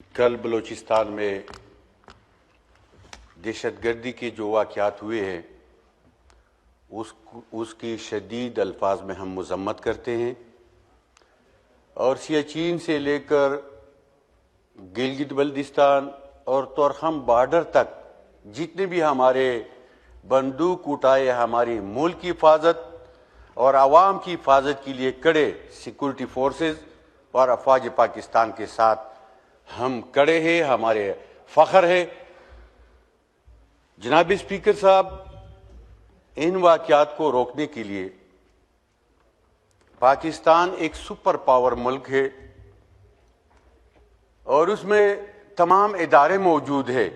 कल बलूचिस्तान में दहशतगर्दी के जो वाक़यात हुए हैं उसकी शदीद अल्फाज में हम मज़म्मत करते हैं और सियाचिन से लेकर गिलगित बल्दिस्तान और तोरखम बॉर्डर तक जितने भी हमारे बंदूक उठाए हमारी मुल्क की हिफाजत और आवाम की हिफाजत के लिए कड़े सिक्योरिटी फोर्सेस और अफवाज पाकिस्तान के साथ हम कड़े हैं, हमारे फ़ख्र है। जनाब स्पीकर साहब, इन वाक़यात को रोकने के लिए पाकिस्तान एक सुपर पावर मुल्क है और उसमें तमाम इदारे मौजूद है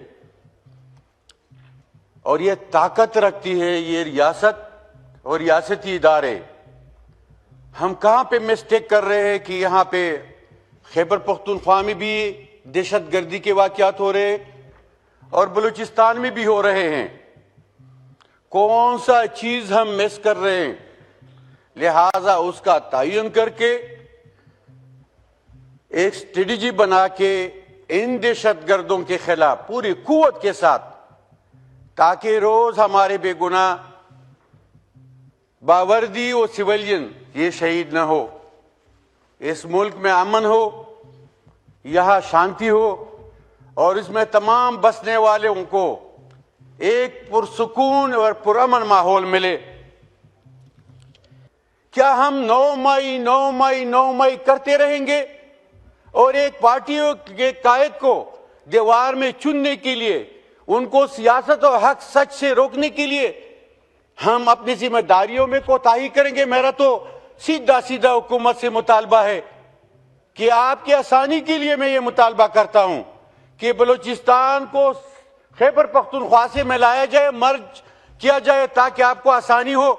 और ये ताकत रखती है ये रियासत और रियासती इदारे। हम कहाँ पे मिस्टेक कर रहे हैं कि यहाँ पे खैबर पख्तूनख्वा में भी दहशतगर्दी के वाक़यात हो रहे और बलूचिस्तान में भी हो रहे हैं। कौन सा चीज हम मिस कर रहे हैं? लिहाजा उसका तयन करके एक स्ट्रेटजी बना के इन दहशतगर्दों के खिलाफ पूरी कुव्वत के साथ, ताकि रोज हमारे बेगुनाह बावर्दी और सिविलियन ये शहीद न हो, इस मुल्क में अमन हो, यहाँ शांति हो और इसमें तमाम बसने वालों को एक पुरसुकून और पुरअमन माहौल मिले। क्या हम 9 मई करते रहेंगे और एक पार्टी के कायद को दीवार में चुनने के लिए, उनको सियासत और हक सच से रोकने के लिए हम अपनी जिम्मेदारियों में कोताही करेंगे? मेरा तो सीधा सीधा हुकूमत से मुतालबा है कि आपकी आसानी के लिए मैं ये मुतालबा करता हूं कि बलूचिस्तान को खैबर पख्तूनख्वा से मिलाया जाए, मर्ज किया जाए, ताकि आपको आसानी हो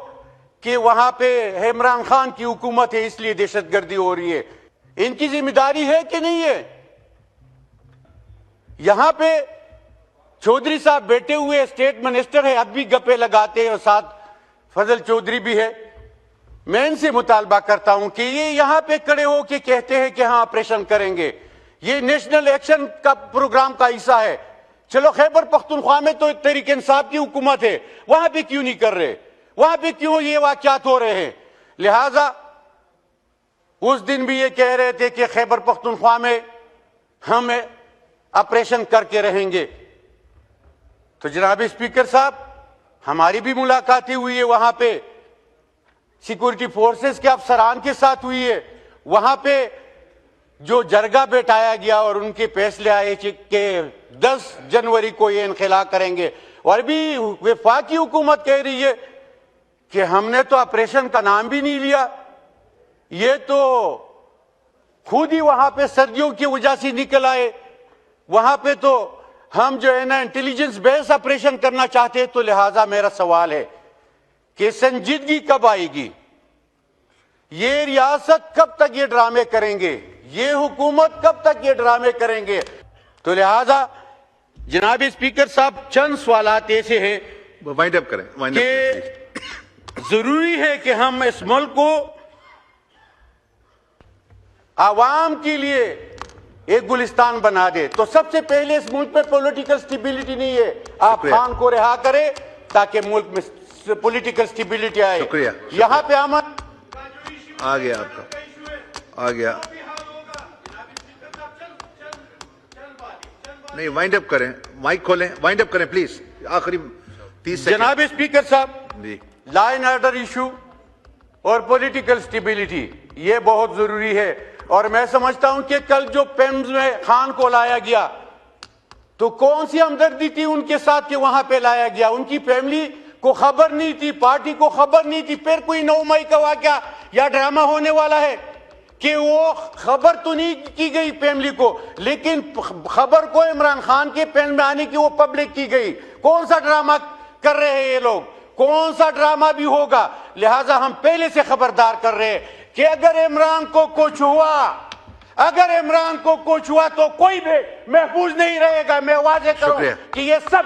कि वहां पे इमरान खान की हुकूमत है इसलिए दहशतगर्दी हो रही है। इनकी जिम्मेदारी है कि नहीं है? यहां पे चौधरी साहब बैठे हुए स्टेट मिनिस्टर है, अब भी गप्पे लगाते हैं और साथ फजल चौधरी भी है। मैं इनसे मुतालबा करता हूं कि ये यहां पे खड़े हो के कहते हैं कि हाँ ऑपरेशन करेंगे, ये नेशनल एक्शन का प्रोग्राम का हिस्सा है। चलो खैबर पख्तूनख्वा में तो तहरीक इंसाफ की हुकूमत है, वहां पे क्यों नहीं कर रहे? वहां पे क्यों ये वाक़यात हो रहे हैं? लिहाजा उस दिन भी ये कह रहे थे कि खैबर पख्तूनख्वा में हम ऑपरेशन करके रहेंगे। तो जनाब स्पीकर साहब, हमारी भी मुलाकातें हुई है, वहां पे सिक्योरिटी फोर्सेस के अफसरान के साथ हुई है। वहां पे जो जरगा बैठाया गया और उनके फैसले आए कि 10 जनवरी को ये इनखिला करेंगे और भी वफाकी हुकूमत कह रही है कि हमने तो ऑपरेशन का नाम भी नहीं लिया, ये तो खुद ही वहां पे सर्दियों की वजह से निकल आए। वहां पे तो हम जो है ना इंटेलिजेंस बेस्ड ऑपरेशन करना चाहते हैं। तो लिहाजा मेरा सवाल है कि संजीदगी कब आएगी? ये रियासत कब तक ये ड्रामे करेंगे? ये हुकूमत कब तक ये ड्रामे करेंगे? तो लिहाजा जनाब स्पीकर साहब, चंद सवालात ऐसे हैं, वाइंड अप करें कि जरूरी है कि हम इस मुल्क को आवाम के लिए एक गुलिस्तान बना दे। तो सबसे पहले इस मुल्क में पॉलिटिकल स्टेबिलिटी नहीं है, आप खान को रिहा करें ताकि मुल्क में पॉलिटिकल स्टेबिलिटी आए। शुक्रिया। यहाँ पे अमन आ गया, आपका आ गया। नहीं, वाइंड अप करें, माइक खोलें, वाइंड अप करें प्लीज, आखिरी 30 सेकंड। जनाब स्पीकर साहब, लॉ एंड ऑर्डर इशू और पॉलिटिकल स्टेबिलिटी ये बहुत जरूरी है। और मैं समझता हूं कि कल जो पेम्स में खान को लाया गया तो कौन सी हमदर्दी थी उनके साथ कि वहां पे लाया गया? उनकी फैमिली को खबर नहीं थी, पार्टी को खबर नहीं थी। फिर कोई 9 मई का वाकया या ड्रामा होने वाला है कि वो खबर तो नहीं की गई फैमिली को, लेकिन खबर को इमरान खान के पेन में आने की वो पब्लिक की गई। कौन सा ड्रामा कर रहे हैं ये लोग? कौन सा ड्रामा भी होगा? लिहाजा हम पहले से खबरदार कर रहे हैं कि अगर इमरान को कुछ हुआ तो कोई भी महफूज नहीं रहेगा। मैं वादे करूं कि ये सब